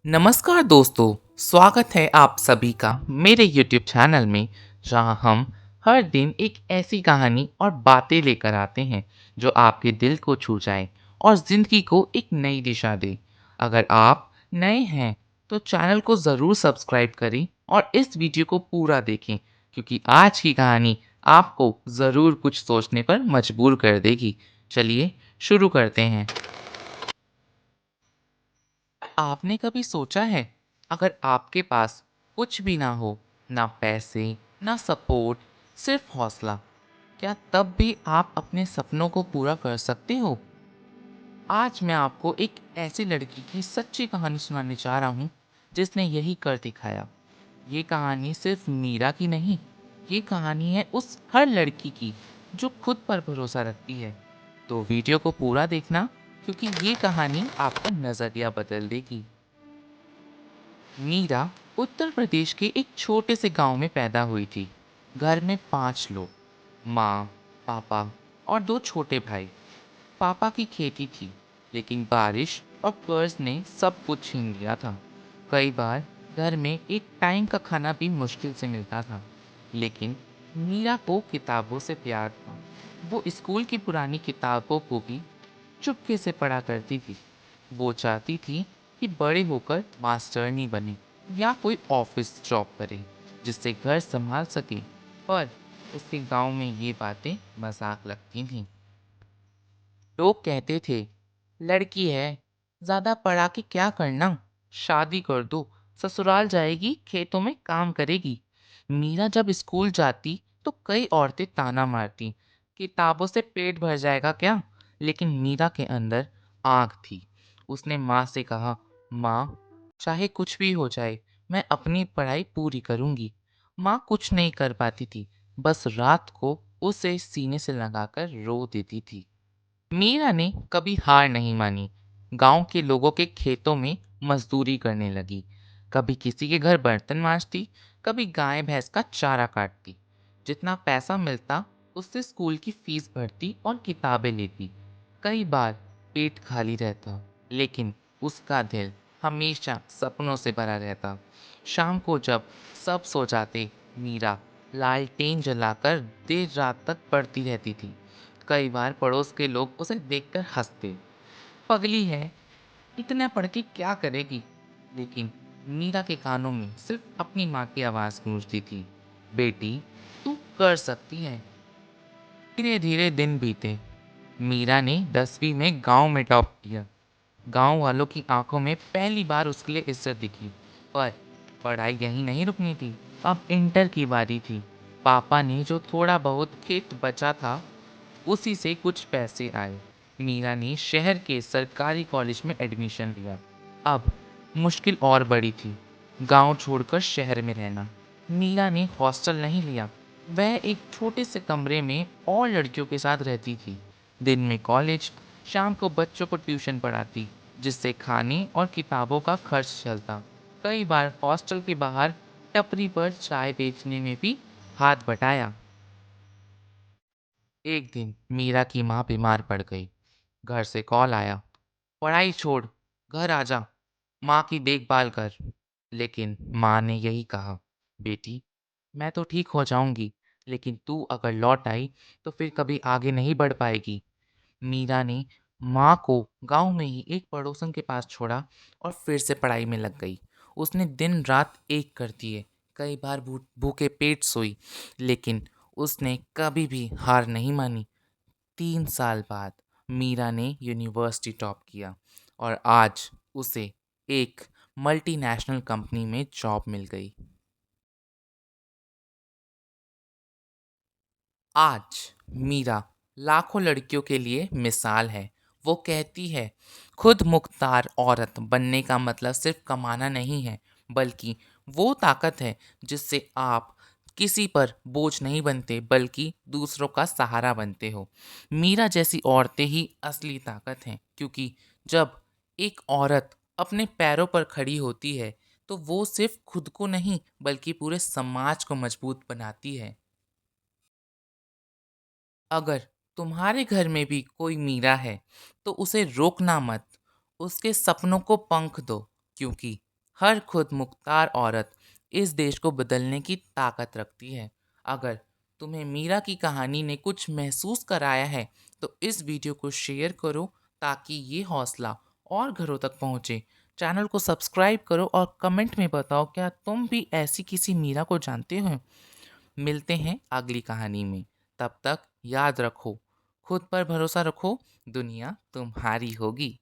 नमस्कार दोस्तों, स्वागत है आप सभी का मेरे YouTube चैनल में जहां हम हर दिन एक ऐसी कहानी और बातें लेकर आते हैं जो आपके दिल को छू जाए और ज़िंदगी को एक नई दिशा दे। अगर आप नए हैं तो चैनल को ज़रूर सब्सक्राइब करें और इस वीडियो को पूरा देखें क्योंकि आज की कहानी आपको ज़रूर कुछ सोचने पर मजबूर कर देगी। चलिए शुरू करते हैं। आपने कभी सोचा है अगर आपके पास कुछ भी ना हो, ना पैसे, ना सपोर्ट, सिर्फ हौसला, क्या तब भी आप अपने सपनों को पूरा कर सकते हो? आज मैं आपको एक ऐसी लड़की की सच्ची कहानी सुनाने जा रहा हूँ जिसने यही कर दिखाया। ये कहानी सिर्फ मीरा की नहीं, ये कहानी है उस हर लड़की की जो खुद पर भरोसा रखती है। तो वीडियो को पूरा देखना क्योंकि ये कहानी आपका नज़रिया बदल देगी। मीरा उत्तर प्रदेश के एक छोटे से गांव में पैदा हुई थी। घर में 5 लोग, माँ, पापा और 2 छोटे भाई। पापा की खेती थी, लेकिन बारिश और कर्ज ने सब कुछ छीन लिया था। कई बार घर में एक टाइम का खाना भी मुश्किल से मिलता था। लेकिन मीरा को किताबों से प्यार था। वो स्कूल की पुरानी किताबों को भी चुपके से पढ़ा करती थी। वो चाहती थी कि बड़े होकर मास्टरनी बने या कोई ऑफिस जॉब करे जिससे घर संभाल सके। पर उसके गांव में ये बातें मजाक लगती थीं। लोग कहते थे, लड़की है, ज्यादा पढ़ा के क्या करना, शादी कर दो, ससुराल जाएगी, खेतों में काम करेगी। मीरा जब स्कूल जाती तो कई औरतें ताना मारती, किताबों से पेट भर जाएगा क्या। लेकिन मीरा के अंदर आग थी। उसने माँ से कहा, माँ, चाहे कुछ भी हो जाए, मैं अपनी पढ़ाई पूरी करूंगी। माँ कुछ नहीं कर पाती थी, बस रात को उसे सीने से लगाकर रो देती थी। मीरा ने कभी हार नहीं मानी। गांव के लोगों के खेतों में मजदूरी करने लगी। कभी किसी के घर बर्तन मांजती, कभी गाय भैंस का चारा काटती। जितना पैसा मिलता उससे स्कूल की फीस भरती और किताबें लेती। कई बार पेट खाली रहता, लेकिन उसका दिल हमेशा सपनों से भरा रहता। शाम को जब सब सो जाते, मीरा लालटेन जलाकर देर रात तक पढ़ती रहती थी। कई बार पड़ोस के लोग उसे देखकर हंसते, पगली है, इतना पढ़ के क्या करेगी। लेकिन मीरा के कानों में सिर्फ अपनी माँ की आवाज़ गूंजती थी, बेटी, तू कर सकती है। धीरे धीरे दिन बीते। मीरा ने 10वीं में गांव में टॉप किया। गांव वालों की आंखों में पहली बार उसके लिए इज्जत दिखी। पर पढ़ाई यहीं नहीं रुकनी थी। अब इंटर की बारी थी। पापा ने जो थोड़ा बहुत खेत बचा था उसी से कुछ पैसे आए। मीरा ने शहर के सरकारी कॉलेज में एडमिशन लिया। अब मुश्किल और बड़ी थी, गांव छोड़कर शहर में रहना। मीरा ने हॉस्टल नहीं लिया। वह एक छोटे से कमरे में और लड़कियों के साथ रहती थी। दिन में कॉलेज, शाम को बच्चों को ट्यूशन पढ़ाती, जिससे खाने और किताबों का खर्च चलता। कई बार हॉस्टल के बाहर टपरी पर चाय बेचने में भी हाथ बटाया। एक दिन मीरा की माँ बीमार पड़ गई। घर से कॉल आया, पढ़ाई छोड़, घर आ जा, माँ की देखभाल कर। लेकिन माँ ने यही कहा, बेटी, मैं तो ठीक हो जाऊंगी, लेकिन तू अगर लौट आई तो फिर कभी आगे नहीं बढ़ पाएगी। मीरा ने माँ को गांव में ही एक पड़ोसन के पास छोड़ा और फिर से पढ़ाई में लग गई। उसने दिन रात एक कर दिए, कई बार भूखे पेट सोई, लेकिन उसने कभी भी हार नहीं मानी। 3 साल बाद मीरा ने यूनिवर्सिटी टॉप किया और आज उसे एक मल्टीनेशनल कंपनी में जॉब मिल गई। आज मीरा लाखों लड़कियों के लिए मिसाल है। वो कहती है, खुद मुख्तार औरत बनने का मतलब सिर्फ कमाना नहीं है, बल्कि वो ताकत है जिससे आप किसी पर बोझ नहीं बनते बल्कि दूसरों का सहारा बनते हो। मीरा जैसी औरतें ही असली ताकत हैं, क्योंकि जब एक औरत अपने पैरों पर खड़ी होती है तो वो सिर्फ खुद को नहीं बल्कि पूरे समाज को मजबूत बनाती है। अगर तुम्हारे घर में भी कोई मीरा है तो उसे रोकना मत, उसके सपनों को पंख दो, क्योंकि हर खुद मुख्तार औरत इस देश को बदलने की ताकत रखती है। अगर तुम्हें मीरा की कहानी ने कुछ महसूस कराया है तो इस वीडियो को शेयर करो ताकि ये हौसला और घरों तक पहुंचे। चैनल को सब्सक्राइब करो और कमेंट में बताओ क्या तुम भी ऐसी किसी मीरा को जानते हो। मिलते हैं अगली कहानी में। तब तक याद रखो, खुद पर भरोसा रखो, दुनिया तुम्हारी होगी।